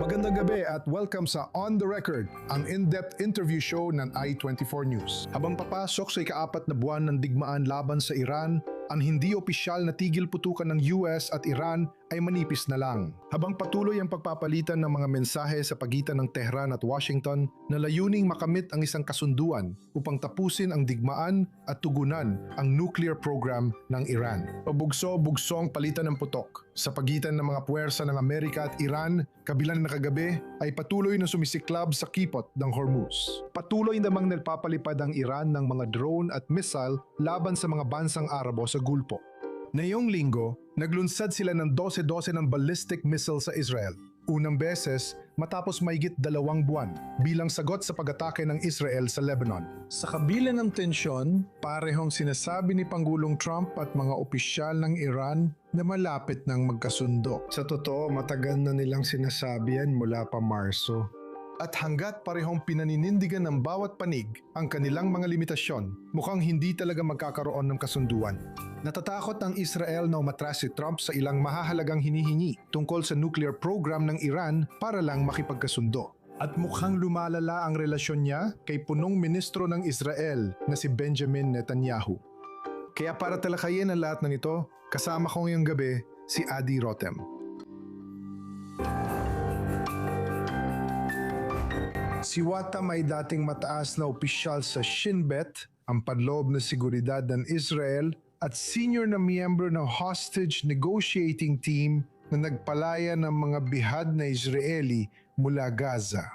Magandang gabi at welcome sa On The Record, ang in-depth interview show ng I24 News. Habang papasok sa ika-4 na buwan ng digmaan laban sa Iran, ang hindi opisyal na tigil putukan ng US at Iran ay manipis na lang. Habang patuloy ang pagpapalitan ng mga mensahe sa pagitan ng Tehran at Washington na layuning makamit ang isang kasunduan upang tapusin ang digmaan at tugunan ang nuclear program ng Iran. Pabugso-bugsong palitan ng putok sa pagitan ng mga puwersa ng Amerika at Iran kabilang na kagabi ay patuloy na sumisiklab sa kipot ng Hormuz. Patuloy namang nagpapalipad ang Iran ng mga drone at missile laban sa mga bansang Arabo sa Gulpo. Ngayong linggo, naglunsad sila ng 12-12 ng ballistic missile sa Israel. Unang beses matapos mahigit 2 buwan bilang sagot sa pag-atake ng Israel sa Lebanon. Sa kabila ng tensyon, parehong sinasabi ni Pangulong Trump at mga opisyal ng Iran na malapit ng magkasundo. Sa totoo, matagal na nilang sinasabi yan mula pa Marso. At hanggat parehong pinaninindigan ng bawat panig ang kanilang mga limitasyon, mukhang hindi talaga magkakaroon ng kasunduan. Natatakot ang Israel na umatras si Trump sa ilang mahahalagang hinihingi tungkol sa nuclear program ng Iran para lang makipagkasundo. At mukhang lumalala ang relasyon niya kay punong ministro ng Israel na si Benjamin Netanyahu. Kaya para talakayin ang lahat ng ito, kasama ko ngayong gabi si Adi Rotem. Si Watam ay dating mataas na opisyal sa Shin Bet, ang panloob na seguridad ng Israel, at senior na miyembro ng hostage negotiating team na nagpalaya ng mga bihag na Israeli mula Gaza.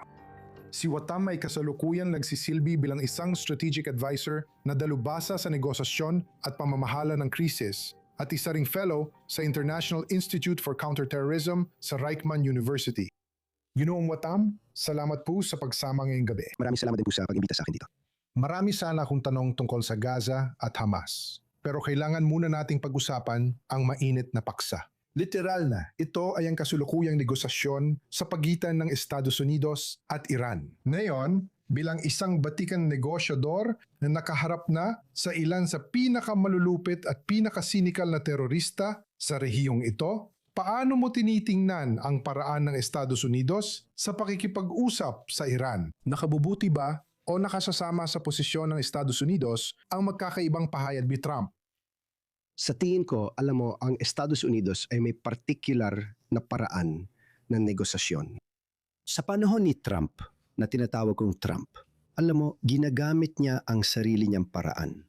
Si Watam ay kasalukuyang nagsisilbi bilang isang strategic advisor na dalubhasa sa negosasyon at pamamahala ng krisis at isa ring fellow sa International Institute for Counterterrorism sa Reichman University. Ginoong Watam, salamat po sa pagsama ngayong gabi. Maraming salamat din po sa pag-imbita sa akin dito. Marami sana akong tanong tungkol sa Gaza at Hamas. Pero kailangan muna nating pag-usapan ang mainit na paksa. Literal na, ito ay ang kasulukuyang negosasyon sa pagitan ng Estados Unidos at Iran. Ngayon, bilang isang batikang negosyador na nakaharap na sa ilan sa pinakamalulupit at pinakasinikal na terorista sa rehiyong ito, paano mo tinitingnan ang paraan ng Estados Unidos sa pakikipag-usap sa Iran? Nakabubuti ba o nakasasama sa posisyon ng Estados Unidos ang magkakaibang pahayag ni Trump? Sa tingin ko, alam mo, ang Estados Unidos ay may particular na paraan ng negosasyon. Sa panahon ni Trump, na tinatawag kong Trump, alam mo, ginagamit niya ang sarili niyang paraan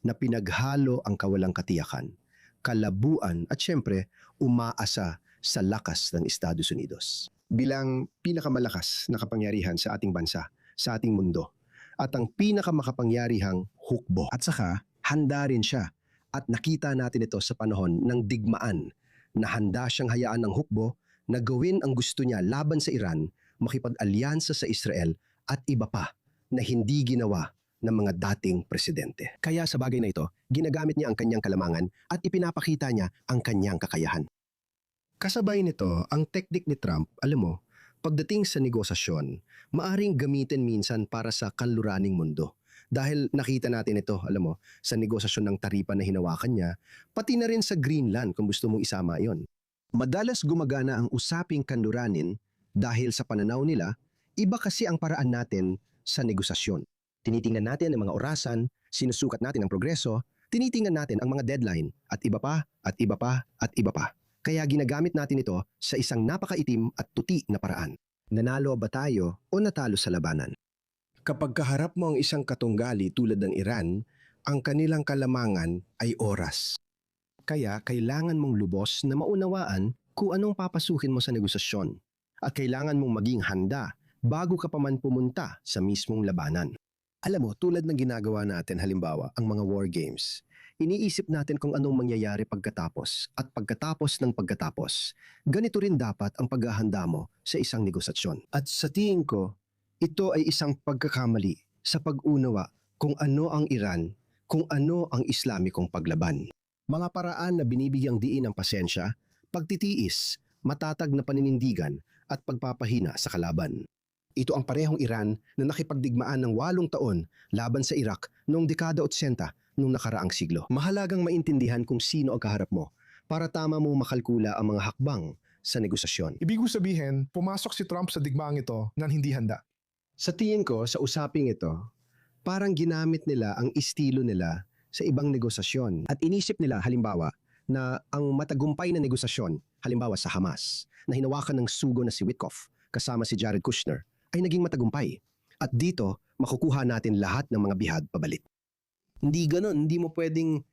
na pinaghalo ang kawalang katiyakan, kalabuan at syempre umaasa sa lakas ng Estados Unidos. Bilang pinakamalakas na kapangyarihan sa ating bansa, sa ating mundo, at ang pinakamakapangyarihang hukbo. At saka, handa rin siya. At nakita natin ito sa panahon ng digmaan na handa siyang hayaan ng hukbo na gawin ang gusto niya laban sa Iran, makipag-alyansa sa Israel at iba pa na hindi ginawa ng mga dating presidente. Kaya sa bagay na ito, ginagamit niya ang kanyang kalamangan at ipinapakita niya ang kanyang kakayahan. Kasabay nito, ang teknik ni Trump, alam mo, pagdating sa negosasyon, maaring gamitin minsan para sa kanluraning mundo. Dahil nakita natin ito, alam mo, sa negosasyon ng taripa na hinawakan niya, pati na rin sa Greenland kung gusto mong isama yon. Madalas gumagana ang usaping kanluranin dahil sa pananaw nila, iba kasi ang paraan natin sa negosasyon. Tinitingnan natin ang mga orasan, sinusukat natin ang progreso, tinitingnan natin ang mga deadline, at iba pa, at iba pa, at iba pa. Kaya ginagamit natin ito sa isang napakaitim at tuti na paraan. Nanalo ba tayo o natalo sa labanan? Kapag kaharap mo ang isang katunggali tulad ng Iran, ang kanilang kalamangan ay oras. Kaya kailangan mong lubos na maunawaan kung anong papasukin mo sa negosasyon. At kailangan mong maging handa bago ka pa man pumunta sa mismong labanan. Alam mo, tulad ng ginagawa natin halimbawa ang mga war games, iniisip natin kung anong mangyayari pagkatapos at pagkatapos ng pagkatapos. Ganito rin dapat ang paghahanda mo sa isang negosasyon. At sa tingin ko, ito ay isang pagkakamali sa pag-unawa kung ano ang Iran, kung ano ang Islamikong paglaban. Mga paraan na binibigyang diin ng pasensya, pagtitiis, matatag na paninindigan at pagpapahina sa kalaban. Ito ang parehong Iran na nakipagdigmaan ng 8 taon laban sa Iraq noong dekada 80 noong nakaraang siglo. Mahalagang maintindihan kung sino ang kaharap mo para tama mong makalkula ang mga hakbang sa negosasyon. Ibig sabihin, pumasok si Trump sa digmaang ito nang hindi handa. Sa tingin ko, sa usaping ito, parang ginamit nila ang estilo nila sa ibang negosasyon at inisip nila halimbawa na ang matagumpay na negosasyon, halimbawa sa Hamas, na hinawakan ng sugo na si Witkoff kasama si Jared Kushner, ay naging matagumpay. At dito, makukuha natin lahat ng mga bihag pabalik. Hindi ganon, hindi mo pwedeng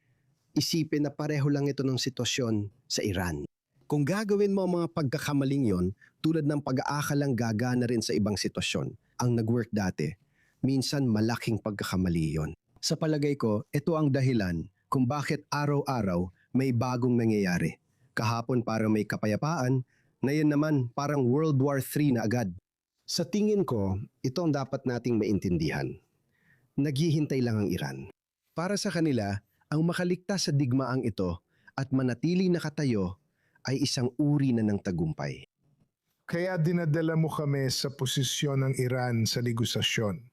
isipin na pareho lang ito ng sitwasyon sa Iran. Kung gagawin mo ang mga pagkakamaling yon, tulad ng pag-aakalang gagana rin sa ibang sitwasyon, ang nag-work dati, minsan malaking pagkakamali yon. Sa palagay ko, ito ang dahilan kung bakit araw-araw may bagong nangyayari. Kahapon parang may kapayapaan, ngayon naman parang World War III na agad. Sa tingin ko, ito ang dapat nating maintindihan. Naghihintay lang ang Iran. Para sa kanila, ang makaligtas sa digmaang ito at manatili nakatayo ay isang uri na ng tagumpay. Kaya dinadala mo kami sa posisyon ng Iran sa negosasyon.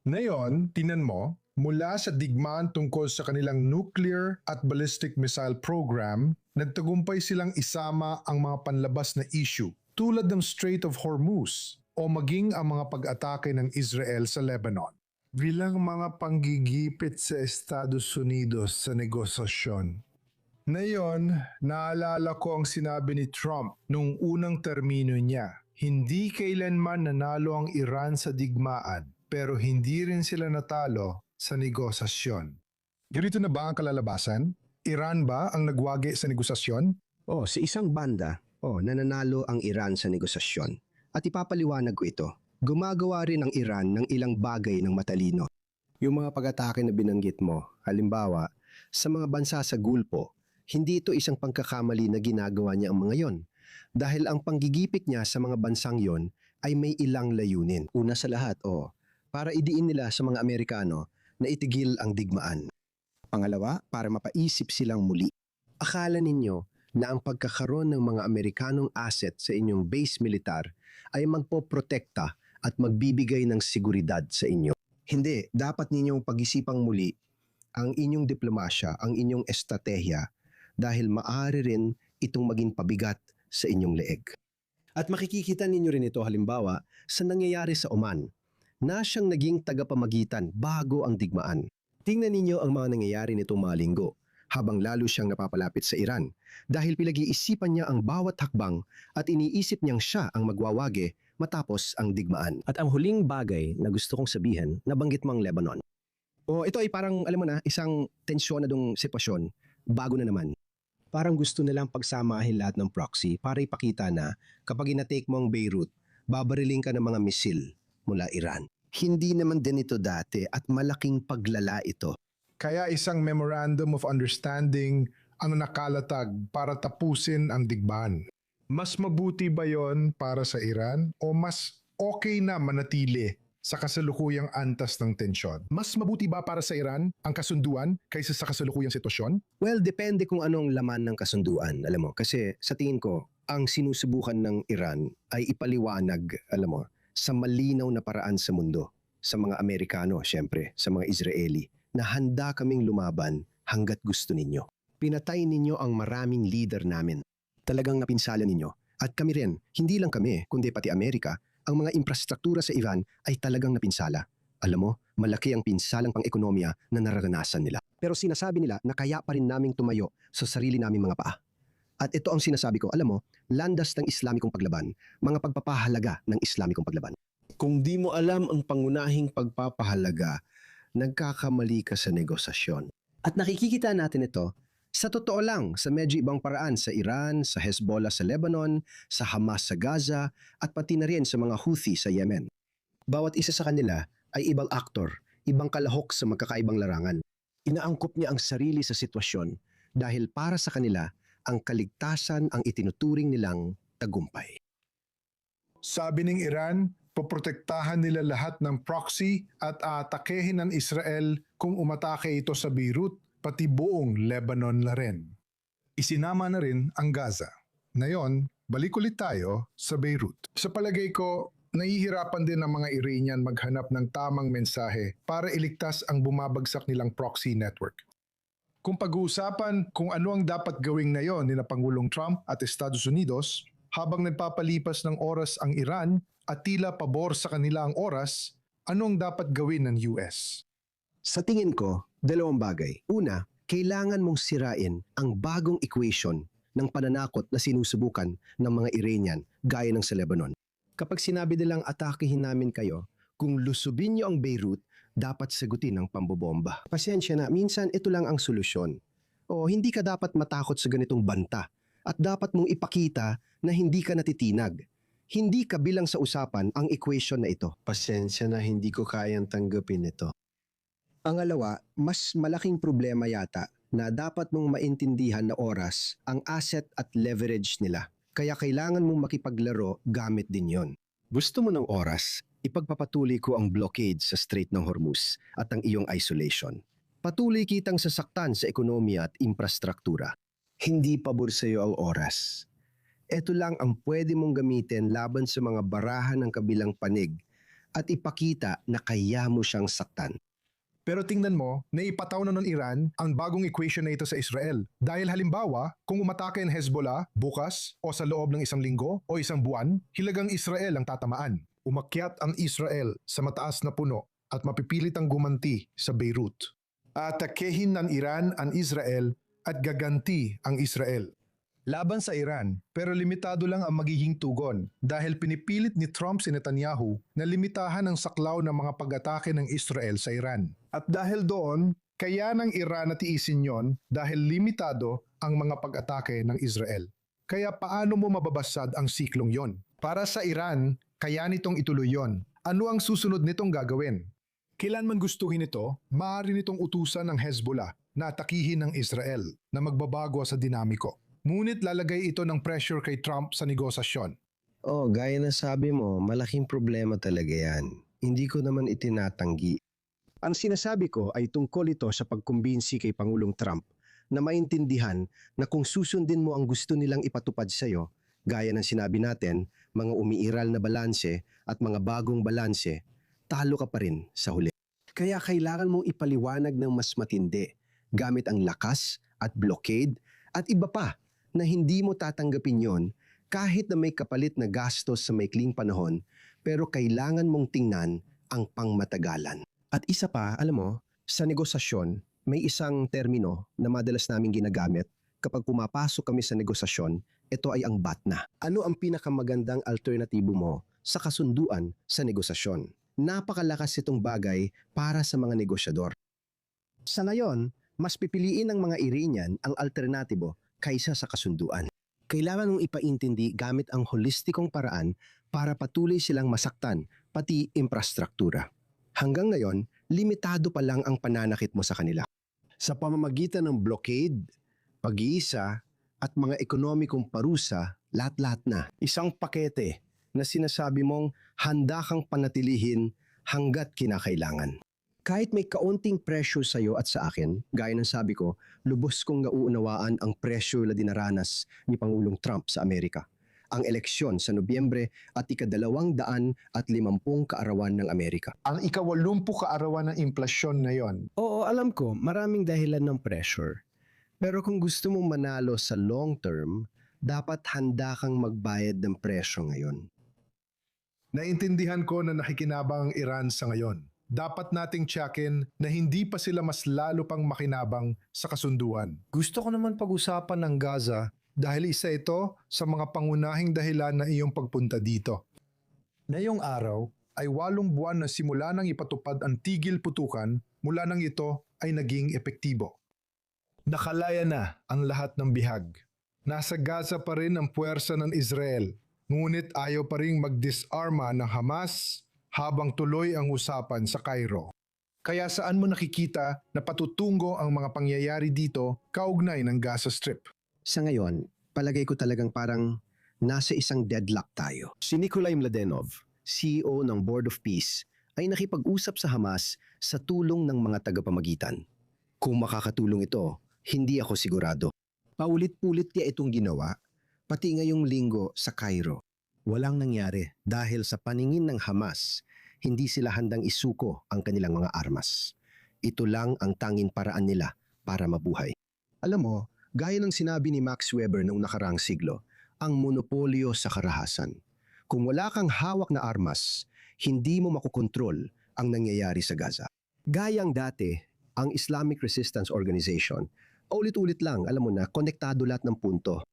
Ngayon, tinan mo, mula sa digmaan tungkol sa kanilang nuclear at ballistic missile program, nagtagumpay silang isama ang mga panlabas na issue tulad ng Strait of Hormuz o maging ang mga pag-atake ng Israel sa Lebanon. Bilang mga panggigipit sa Estados Unidos sa negosasyon. Ngayon, naalala ko ang sinabi ni Trump nung unang termino niya. Hindi kailanman nanalo ang Iran sa digmaan, pero hindi rin sila natalo sa negosasyon. Ganito na ba ang kalalabasan? Iran ba ang nagwagi sa negosasyon? Sa isang banda, nananalo ang Iran sa negosasyon. At ipapaliwanag ko ito. Gumagawa rin ang Iran ng ilang bagay ng matalino. Yung mga pag-atake na binanggit mo, halimbawa, sa mga bansa sa Gulpo, hindi ito isang pagkakamali na ginagawa niya ang mga yon. Dahil ang panggigipit niya sa mga bansang yon ay may ilang layunin. Una sa lahat, para idiin nila sa mga Amerikano na itigil ang digmaan. Pangalawa, para mapaisip silang muli. Akala ninyo na ang pagkakaroon ng mga Amerikanong asset sa inyong base militar ay magpoprotekta at magbibigay ng seguridad sa inyo. Hindi, dapat ninyong pag-isipang muli ang inyong diplomasya, ang inyong estratehiya dahil maaari rin itong maging pabigat sa inyong leeg. At makikikita ninyo rin ito halimbawa sa nangyayari sa Oman na siyang naging tagapamagitan bago ang digmaan. Tingnan ninyo ang mga nangyayari nitong mga linggo habang lalo siyang napapalapit sa Iran dahil pinag-iisipan niya ang bawat hakbang at iniisip niyang siya ang magwawagi matapos ang digmaan. At ang huling bagay na gusto kong sabihin, nabanggit mo ang Lebanon. Ito ay parang, alam mo na, isang tensyonadong sitwasyon, bago na naman. Parang gusto nilang pagsamahin lahat ng proxy para ipakita na kapag inatake mo ang Beirut, babariling ka ng mga misil mula Iran. Hindi naman din ito dati at malaking paglala ito. Kaya isang memorandum of understanding ang nakalatag para tapusin ang digmaan. Mas mabuti ba yon para sa Iran o mas okay na manatili sa kasalukuyang antas ng tensyon? Mas mabuti ba para sa Iran ang kasunduan kaysa sa kasalukuyang sitwasyon? Well, depende kung anong laman ng kasunduan, alam mo. Kasi sa tingin ko, ang sinusubukan ng Iran ay ipaliwanag, alam mo, sa malinaw na paraan sa mundo. Sa mga Amerikano, syempre, sa mga Israeli, na handa kaming lumaban hanggat gusto ninyo. Pinatay ninyo ang maraming leader namin. Talagang napinsala ninyo. At kami rin, hindi lang kami, kundi pati Amerika, ang mga infrastruktura sa Iran ay talagang napinsala. Alam mo, malaki ang pinsalang pang-ekonomiya na nararanasan nila. Pero sinasabi nila na kaya pa rin naming tumayo sa sarili naming mga paa. At ito ang sinasabi ko, alam mo, landas ng Islamikong paglaban, mga pagpapahalaga ng Islamikong paglaban. Kung di mo alam ang pangunahing pagpapahalaga, nagkakamali ka sa negosasyon. At nakikita natin ito, sa totoo lang, sa medyo ibang paraan sa Iran, sa Hezbollah sa Lebanon, sa Hamas sa Gaza, at pati na rin sa mga Houthi sa Yemen. Bawat isa sa kanila ay ibang aktor, ibang kalahok sa magkakaibang larangan. Inaangkop niya ang sarili sa sitwasyon dahil para sa kanila, ang kaligtasan ang itinuturing nilang tagumpay. Sabi ng Iran, poprotektahan nila lahat ng proxy at aatakehin ng Israel kung umatake ito sa Beirut, pati buong Lebanon na rin. Isinama na rin ang Gaza. Ngayon, balik ulit tayo sa Beirut. Sa palagay ko, nahihirapan din ang mga Iranian maghanap ng tamang mensahe para iligtas ang bumabagsak nilang proxy network. Kung pag-uusapan kung ano ang dapat gawing ngayon ni na Pangulong Trump at Estados Unidos, Habang nagpapalipas ng oras ang Iran at tila pabor sa kanila ang oras, anong dapat gawin ng US? Sa tingin ko, dalawang bagay. Una, kailangan mong sirain ang bagong equation ng pananakot na sinusubukan ng mga Iranian gaya ng sa Lebanon. Kapag sinabi nilang atakihin namin kayo, kung lusubin niyo ang Beirut, dapat sagutin ng pambobomba. Pasensya na, minsan ito lang ang solusyon. O hindi ka dapat matakot sa ganitong banta at dapat mong ipakita na hindi ka natitinag. Hindi kabilang sa usapan ang equation na ito. Pasensya na, hindi ko kayang tanggapin ito. Pangalawa, mas malaking problema yata na dapat mong maintindihan na oras ang asset at leverage nila. Kaya kailangan mong makipaglaro gamit din yon. Gusto mo ng oras, ipagpapatuloy ko ang blockade sa Strait ng Hormuz at ang iyong isolation. Patuloy kitang sasaktan sa ekonomiya at infrastruktura. Hindi pabor sa iyo ang oras. Ito lang ang pwede mong gamitin laban sa mga barahan ng kabilang panig at ipakita na kaya mo siyang saktan. Pero tingnan mo, naipataw na ng Iran ang bagong equation na ito sa Israel. Dahil halimbawa, kung umatake ang Hezbollah bukas o sa loob ng isang linggo o isang buwan, hilagang Israel ang tatamaan. Umakyat ang Israel sa mataas na puno at mapipilit ang gumanti sa Beirut. Atakehin ng Iran ang Israel at gaganti ang Israel. Laban sa Iran, pero limitado lang ang magiging tugon dahil pinipilit ni Trump si Netanyahu na limitahan ang saklaw ng mga pag-atake ng Israel sa Iran. At dahil doon, kaya ng Iran na tiisin yon dahil limitado ang mga pag-atake ng Israel. Kaya paano mo mababasad ang siklong yon? Para sa Iran, kaya nitong ituloy yon. Ano ang susunod nitong gagawin? Kailan man gustuhin ito, maaari nitong utusan ng Hezbollah na atakihin ng Israel na magbabago sa dinamiko. Ngunit lalagay ito ng pressure kay Trump sa negosasyon. Oh, gaya na sabi mo, malaking problema talaga yan. Hindi ko naman itinatanggi. Ang sinasabi ko ay tungkol ito sa pagkumbinsi kay Pangulong Trump na maintindihan na kung susundin mo ang gusto nilang ipatupad sa iyo, gaya ng sinabi natin, mga umiiral na balanse at mga bagong balanse, talo ka pa rin sa huli. Kaya kailangan mong ipaliwanag ng mas matindi gamit ang lakas at blockade at iba pa na hindi mo tatanggapin yon kahit na may kapalit na gastos sa maikling panahon, pero kailangan mong tingnan ang pangmatagalan. At isa pa, alam mo, sa negosasyon, may isang termino na madalas namin ginagamit kapag pumapasok kami sa negosasyon, ito ay ang BATNA. Ano ang pinakamagandang alternatibo mo sa kasunduan sa negosasyon? Napakalakas itong bagay para sa mga negosyador. Sa ngayon, mas pipiliin ng mga Iranian ang alternatibo kaysa sa kasunduan. Kailangan mong ipaintindi gamit ang holistikong paraan para patuloy silang masaktan, pati infrastruktura. Hanggang ngayon, limitado pa lang ang pananakit mo sa kanila. Sa pamamagitan ng blockade, pag-iisa, at mga ekonomikong parusa, lahat-lahat na. Isang pakete na sinasabi mong handa kang panatilihin hanggat kinakailangan. Kahit may kaunting pressure sa iyo at sa akin, gaya ng sabi ko, lubos kong nauunawaan ang pressure na dinaranas ni Pangulong Trump sa Amerika. Ang eleksyon sa Nobyembre at ika-250 kaarawan ng Amerika. Ang ika-80 kaarawan ng inflasyon na yon. Oo, alam ko, maraming dahilan ng pressure. Pero kung gusto mong manalo sa long term, dapat handa kang magbayad ng presyo ngayon. Naintindihan ko na nakikinabang ang Iran sa ngayon. Dapat nating tiyakin na hindi pa sila mas lalo pang makinabang sa kasunduan. Gusto ko naman pag-usapan ng Gaza dahil isa ito sa mga pangunahing dahilan na iyong pagpunta dito. Ngayong araw ay 8 buwan na simula nang ipatupad ang tigil putukan mula nang ito ay naging epektibo. Nakalaya na ang lahat ng bihag. Nasa Gaza pa rin ang puwersa ng Israel, ngunit ayaw pa rin mag-disarma ng Hamas habang tuloy ang usapan sa Cairo. Kaya saan mo nakikita na patutungo ang mga pangyayari dito kaugnay ng Gaza Strip? Sa ngayon, palagay ko talagang parang nasa isang deadlock tayo. Si Nikolai Mladenov, CEO ng Board of Peace, ay nakipag-usap sa Hamas sa tulong ng mga tagapamagitan. Kung makakatulong ito, hindi ako sigurado. Paulit-ulit niya itong ginawa, pati ngayong linggo sa Cairo. Walang nangyari dahil sa paningin ng Hamas, hindi sila handang isuko ang kanilang mga armas. Ito lang ang tanging paraan nila para mabuhay. Alam mo, gaya ng sinabi ni Max Weber noong nakaraang siglo, ang monopolyo sa karahasan. Kung wala kang hawak na armas, hindi mo makukontrol ang nangyayari sa Gaza. Gayang dati, ang Islamic Resistance Organization, ulit-ulit lang, alam mo na, konektado lahat ng punto.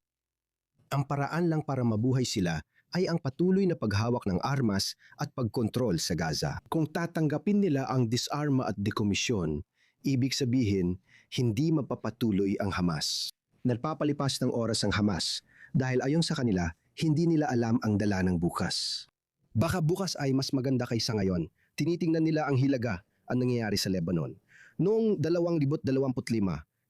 Ang paraan lang para mabuhay sila ay ang patuloy na paghawak ng armas at pagkontrol sa Gaza. Kung tatanggapin nila ang disarma at dekomisyon, ibig sabihin, hindi mapapatuloy ang Hamas. Nagpapalipas ng oras ang Hamas dahil ayon sa kanila, hindi nila alam ang dala ng bukas. Baka bukas ay mas maganda kaysa ngayon. Tinitingnan nila ang hilaga ang nangyayari sa Lebanon. Noong 2025,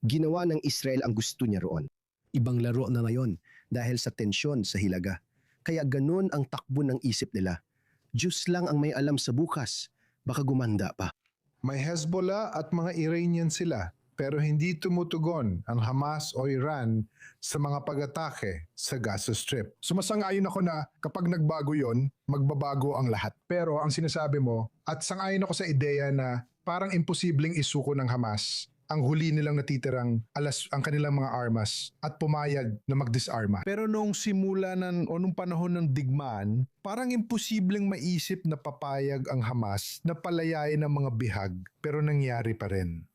ginawa ng Israel ang gusto niya roon. Ibang laro na ngayon dahil sa tensyon sa hilaga. Kaya ganun ang takbo ng isip nila. Diyos lang ang may alam sa bukas. Baka gumanda pa. May Hezbollah at mga Iranian sila, pero hindi tumutugon ang Hamas o Iran sa mga pag-atake sa Gaza Strip. Sumasang-ayon ako na kapag nagbago yon, magbabago ang lahat. Pero ang sinasabi mo, at sang-ayon ako sa ideya na parang imposibleng isuko ng Hamas ang huli nilang natitirang ang kanilang mga armas at pumayag na magdisarma. Pero nung simula o nung panahon ng digmaan, parang imposibleng maisip na papayag ang Hamas na palayain ang mga bihag, pero nangyari pa rin.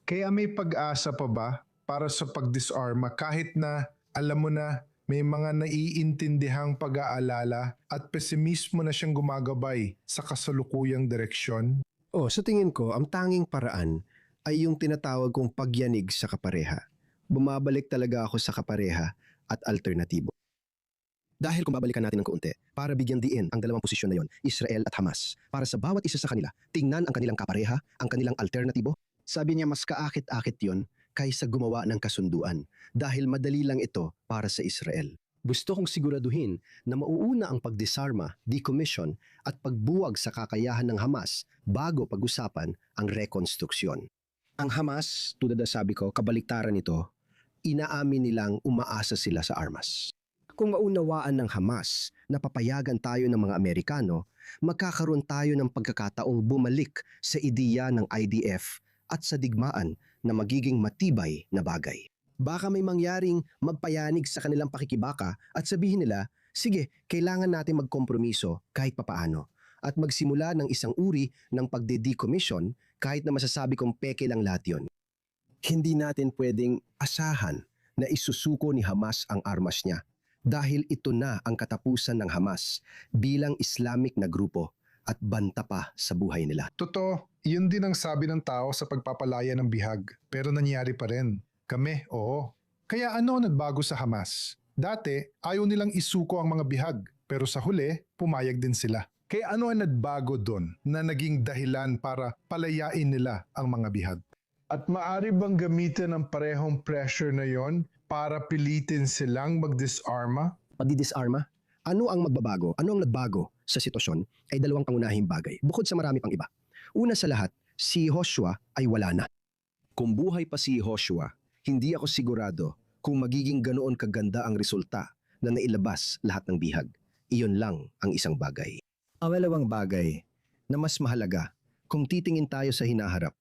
Kaya may pag-asa pa ba para sa pagdisarma kahit na alam mo na may mga naiintindihang pag-aalala at pesimismo na siyang gumagabay sa kasalukuyang direksyon? Sa tingin ko, ang tanging paraan ay yung tinatawag kong pagyanig sa kapareha. Bumabalik talaga ako sa kapareha at alternatibo. Dahil kung babalikan natin ng kaunti, para bigyan diin ang dalawang posisyon na yon, Israel at Hamas, para sa bawat isa sa kanila, tingnan ang kanilang kapareha, ang kanilang alternatibo. Sabi niya mas kaakit-akit yon kaysa gumawa ng kasunduan dahil madali lang ito para sa Israel. Gusto kong siguraduhin na mauuna ang pagdisarma, decommission at pagbuwag sa kakayahan ng Hamas bago pag-usapan ang rekonstruksyon. Ang Hamas, tulad na sabi ko, kabaliktaran nito, inaamin nilang umaasa sila sa armas. Kung maunawaan ng Hamas na papayagan tayo ng mga Amerikano, magkakaroon tayo ng pagkakataong bumalik sa ideya ng IDF at sa digmaan na magiging matibay na bagay. Baka may mangyaring magpayanig sa kanilang pakikibaka at sabihin nila, sige, kailangan natin magkompromiso kahit papaano at magsimula ng isang uri ng pagde-decommission kahit na masasabi kong peke lang lahat yun. Hindi natin pwedeng asahan na isusuko ni Hamas ang armas niya dahil ito na ang katapusan ng Hamas bilang Islamic na grupo at banta pa sa buhay nila. Totoo, yun din ang sabi ng tao sa pagpapalaya ng bihag, pero nangyari pa rin. Kami, oo. Kaya ano nagbago sa Hamas? Dati, ayaw nilang isuko ang mga bihag, pero sa huli, pumayag din sila. Kaya ano ang nagbago doon na naging dahilan para palayain nila ang mga bihag? At maaari bang gamitin ang parehong pressure na yon para pilitin silang magdisarma? Pagdidisarma? Ano ang magbabago? Ano ang nagbago sa sitwasyon ay dalawang pangunahing bagay, bukod sa marami pang iba. Una sa lahat, si Joshua ay wala na. Kung buhay pa si Joshua, hindi ako sigurado kung magiging ganoon kaganda ang resulta na nailabas lahat ng bihag. Iyon lang ang isang bagay. Ang dalawang bagay na mas mahalaga kung titingin tayo sa hinaharap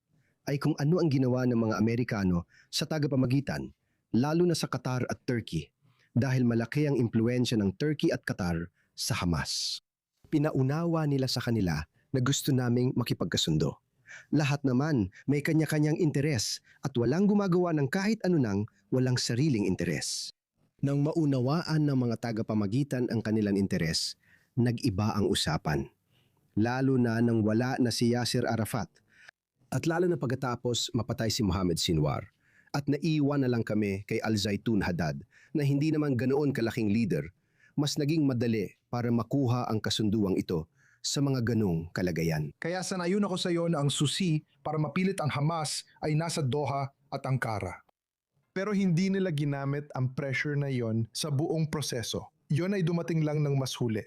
ay kung ano ang ginawa ng mga Amerikano sa tagapamagitan, lalo na sa Qatar at Turkey, dahil malaki ang impluensya ng Turkey at Qatar sa Hamas. Pinaunawa nila sa kanila na gusto naming makipagkasundo. Lahat naman may kanya-kanyang interes at walang gumagawa ng kahit ano nang walang sariling interes. Nang maunawaan ng mga tagapamagitan ang kanilang interes, nag-iba ang usapan. Lalo na nang wala na si Yasser Arafat at lalo na pagkatapos mapatay si Mohammed Sinwar at naiwan na lang kami kay Al-Zaytun Haddad na hindi naman ganoon kalaking leader, mas naging madali para makuha ang kasunduang ito sa mga ganong kalagayan. Kaya sanayon ako sa iyo na ang susi para mapilit ang Hamas ay nasa Doha at Ankara. Pero hindi nila ginamit ang pressure na yon sa buong proseso. Yon ay dumating lang ng mas huli.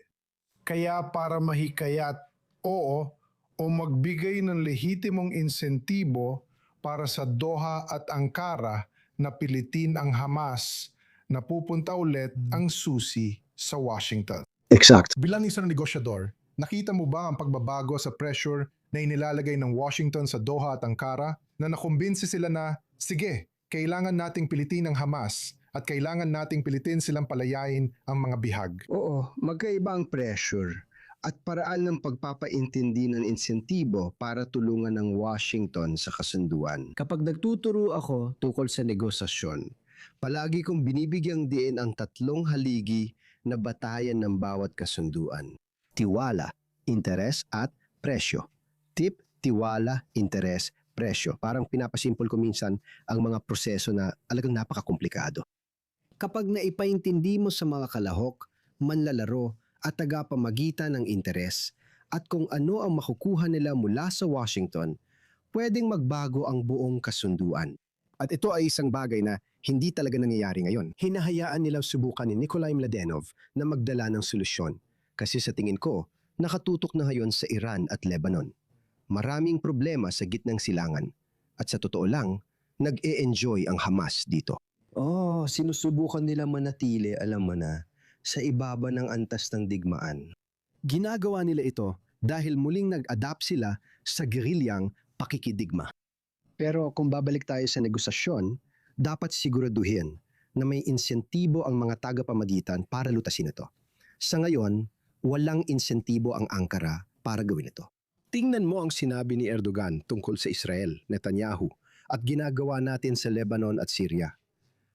Kaya para mahikayat, o magbigay ng lehitimong insentibo para sa Doha at Ankara na pilitin ang Hamas na pupunta ulit ang susi sa Washington. Exact. Bilang isang negosyador, nakita mo ba ang pagbabago sa pressure na inilalagay ng Washington sa Doha at Ankara na nakumbinsi sila na, sige, kailangan nating pilitin ang Hamas at kailangan nating pilitin silang palayain ang mga bihag. Oo, magkaiba ang pressure at paraan ng pagpapaintindi ng insentibo para tulungan ng Washington sa kasunduan. Kapag nagtuturo ako tungkol sa negosasyon, palagi kong binibigyang diin ang tatlong haligi na batayan ng bawat kasunduan. Tiwala, interes at presyo. Tip, tiwala, interes, presyo. Parang pinapasimpol ko minsan ang mga proseso na alagang napakakomplikado. Kapag naipaintindi mo sa mga kalahok, manlalaro at tagapamagitan ng interes at kung ano ang makukuha nila mula sa Washington, pwedeng magbago ang buong kasunduan. At ito ay isang bagay na hindi talaga nangyayari ngayon. Hinahayaan nilang subukan ni Nikolai Mladenov na magdala ng solusyon. Kasi sa tingin ko, nakatutok na ngayon sa Iran at Lebanon. Maraming problema sa gitnang silangan. At sa totoo lang, nag-e-enjoy ang Hamas dito. Oh, sinusubukan nila manatili, alam mo na, sa ibaba ng antas ng digmaan. Ginagawa nila ito dahil muling nag-adapt sila sa gerilyang pakikidigma. Pero kung babalik tayo sa negosasyon, dapat siguraduhin na may insentibo ang mga tagapamagitan para lutasin ito. Sa ngayon, walang insentibo ang Ankara para gawin ito. Tingnan mo ang sinabi ni Erdogan tungkol sa Israel, Netanyahu, at ginagawa natin sa Lebanon at Syria.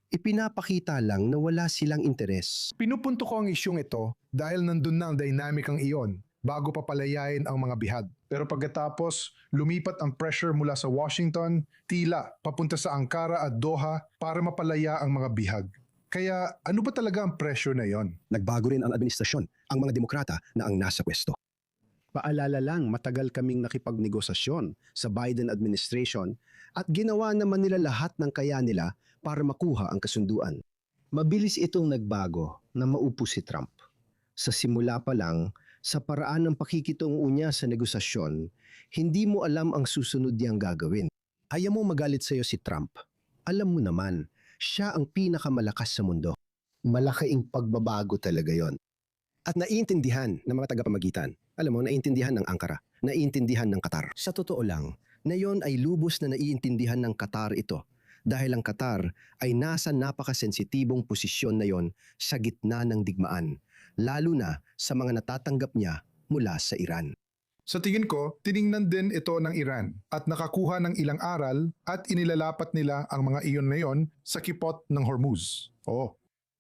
Ipinapakita lang na wala silang interes. Pinupunto ko ang isyong ito dahil nandun na ang dynamic ang iyon bago papalayain ang mga bihag. Pero pagkatapos, lumipat ang pressure mula sa Washington, tila papunta sa Ankara at Doha para mapalaya ang mga bihag. Kaya ano ba talaga ang pressure na iyon? Nagbago rin ang administrasyon, ang mga demokrata na ang nasa pwesto. Paalala lang, matagal kaming nakipagnegosasyon sa Biden administration at ginawa naman nila lahat ng kaya nila para makuha ang kasunduan. Mabilis itong nagbago na maupo si Trump. Sa simula pa lang, sa paraan ng pakikitungo niya sa negosasyon, hindi mo alam ang susunod niyang gagawin. Ayaw mo magalit sa'yo si Trump. Alam mo naman, siya ang pinakamalakas sa mundo. Malaking pagbabago talaga yon. At naiintindihan ng mga tagapamagitan. Alam mo, naiintindihan ng Ankara, naiintindihan ng Qatar. Sa totoo lang, na yon ay lubos na naiintindihan ng Qatar ito. Dahil ang Qatar ay nasa napakasensitibong posisyon na yon sa gitna ng digmaan, lalo na sa mga natatanggap niya mula sa Iran. Sa tingin ko, tiningnan din ito ng Iran at nakakuha ng ilang aral at inilalapat nila ang mga iyon na yon sa kipot ng Hormuz.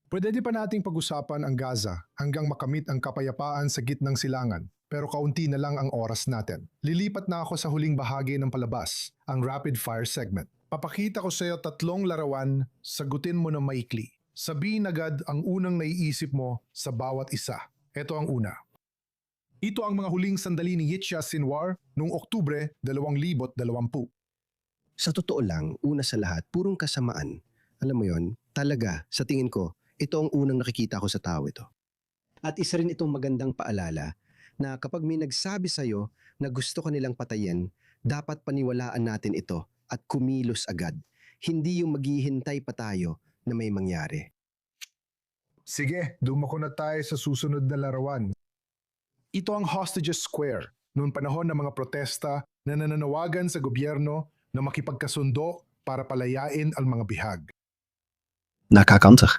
Pwede din pa nating pag-usapan ang Gaza hanggang makamit ang kapayapaan sa gitnang silangan. Pero kaunti na lang ang oras natin. Lilipat na ako sa huling bahagi ng palabas, ang rapid fire segment. Papakita ko sa iyo 3 larawan, sagutin mo ng maikli. Sabihin agad ang unang naiisip mo sa bawat isa. Ito ang una. Ito ang mga huling sandali ni Yitzhak Sinwar noong Oktubre 2020. Sa totoo lang, una sa lahat, purong kasamaan. Alam mo yon, talaga, sa tingin ko, ito ang unang nakikita ko sa tao ito. At isa rin itong magandang paalala na kapag may nagsabi sa'yo na gusto ka nilang patayin, dapat paniwalaan natin ito at kumilos agad. Hindi yung maghihintay pa tayo na may mangyari. Sige, dumako na tayo sa susunod na larawan. Ito ang Hostages Square, noong panahon ng mga protesta na nananawagan sa gobyerno na makipagkasundo para palayain ang mga bihag. Nakakantak.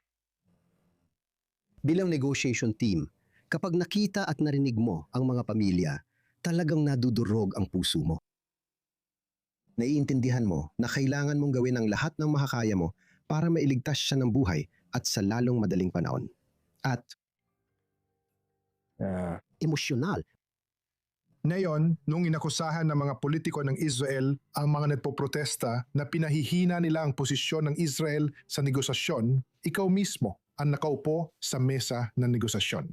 Bilang negotiation team, kapag nakita at narinig mo ang mga pamilya, talagang nadudurog ang puso mo. Naiintindihan mo na kailangan mong gawin ang lahat ng makakaya mo para mailigtas siya ng buhay at sa lalong madaling panahon. At emosyonal. Ngayon, nung inakusahan ng mga politiko ng Israel ang mga nagpoprotesta na pinahihina nila ang posisyon ng Israel sa negosasyon, ikaw mismo ang nakaupo sa mesa ng negosasyon.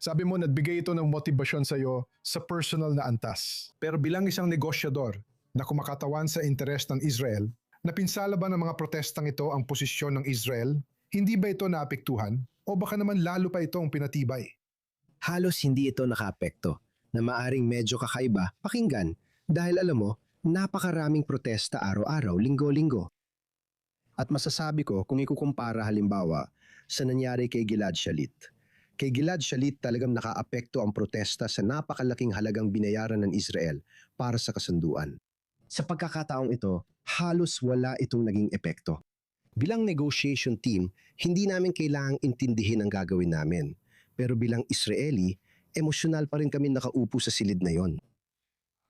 Sabi mo, nagbigay ito ng motibasyon sa iyo sa personal na antas. Pero bilang isang negosyador na kumakatawan sa interes ng Israel, napinsala ba ng mga protestang ito ang posisyon ng Israel? Hindi ba ito naapektuhan? O baka naman lalo pa itong pinatibay? Halos hindi ito nakaapekto na maaring medyo kakaiba pakinggan dahil alam mo, napakaraming protesta araw-araw, linggo-linggo. At masasabi ko kung ikukumpara halimbawa sa nangyari kay Gilad Shalit. Kay Gilad Shalit talagang nakaapekto ang protesta sa napakalaking halagang binayaran ng Israel para sa kasunduan. Sa pagkakataong ito, halos wala itong naging epekto. Bilang negotiation team, hindi namin kailangang intindihin ang gagawin namin. Pero bilang Israeli, emosyonal pa rin kami nakaupo sa silid na yon.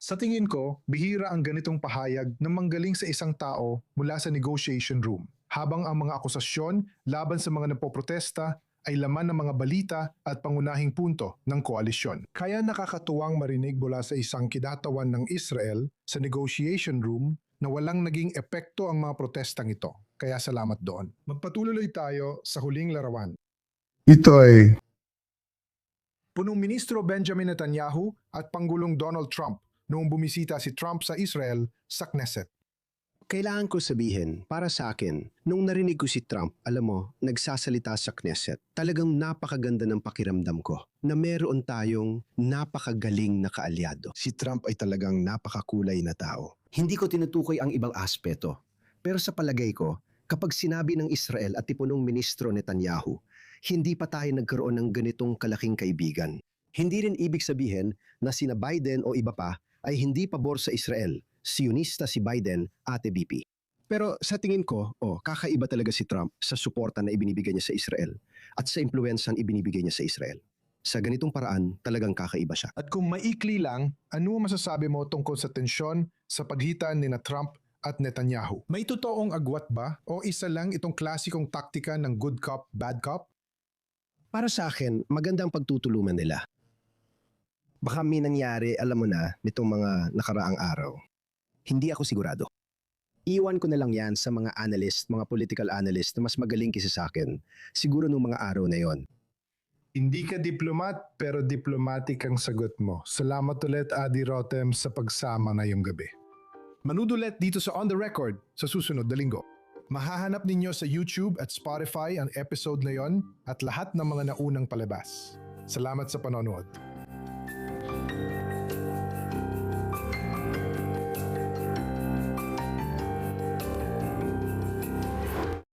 Sa tingin ko, bihira ang ganitong pahayag na manggaling sa isang tao mula sa negotiation room, habang ang mga akusasyon laban sa mga nagpoprotesta ay laman ng mga balita at pangunahing punto ng koalisyon. Kaya nakakatuwang marinig mula sa isang kidatawan ng Israel sa negotiation room na walang naging epekto ang mga protestang ito. Kaya salamat doon. Magpatuloy tayo sa huling larawan. Ito ay Punong Ministro Benjamin Netanyahu at Pangulong Donald Trump noong bumisita si Trump sa Israel sa Knesset. Kailangan ko sabihin, para sa akin, nung narinig ko si Trump, alam mo, nagsasalita sa Knesset, talagang napakaganda ng pakiramdam ko na meron tayong napakagaling na kaalyado. Si Trump ay talagang napakakulay na tao. Hindi ko tinutukoy ang ibang aspeto, pero sa palagay ko, kapag sinabi ng Israel at Punong Ministro Netanyahu, hindi pa tayo nagkaroon ng ganitong kalaking kaibigan. Hindi rin ibig sabihin na sina Biden o iba pa ay hindi pabor sa Israel. Sionista si Biden, Ate BP. Pero sa tingin ko, kakaiba talaga si Trump sa suporta na ibinibigay niya sa Israel at sa impluwensang ibinibigay niya sa Israel. Sa ganitong paraan, talagang kakaiba siya. At kung maikli lang, ano masasabi mo tungkol sa tensyon sa pagitan ni na Trump at Netanyahu? May totoong agwat ba o isa lang itong klasikong taktika ng good cop, bad cop? Para sa akin, magandang pagtutulungan nila. Baka may nangyari, alam mo na, nitong mga nakaraang araw. Hindi ako sigurado. Iwan ko na lang yan sa mga analyst, mga political analyst na mas magaling kaysa sa akin. Siguro nung mga araw na yon. Hindi ka diplomat pero diplomatic ang sagot mo. Salamat ulit Adi Rotem sa pagsama ngayong gabi. Manood ulit dito sa On The Record sa susunod na linggo. Mahahanap ninyo sa YouTube at Spotify ang episode na yon at lahat ng mga naunang palabas. Salamat sa panonood.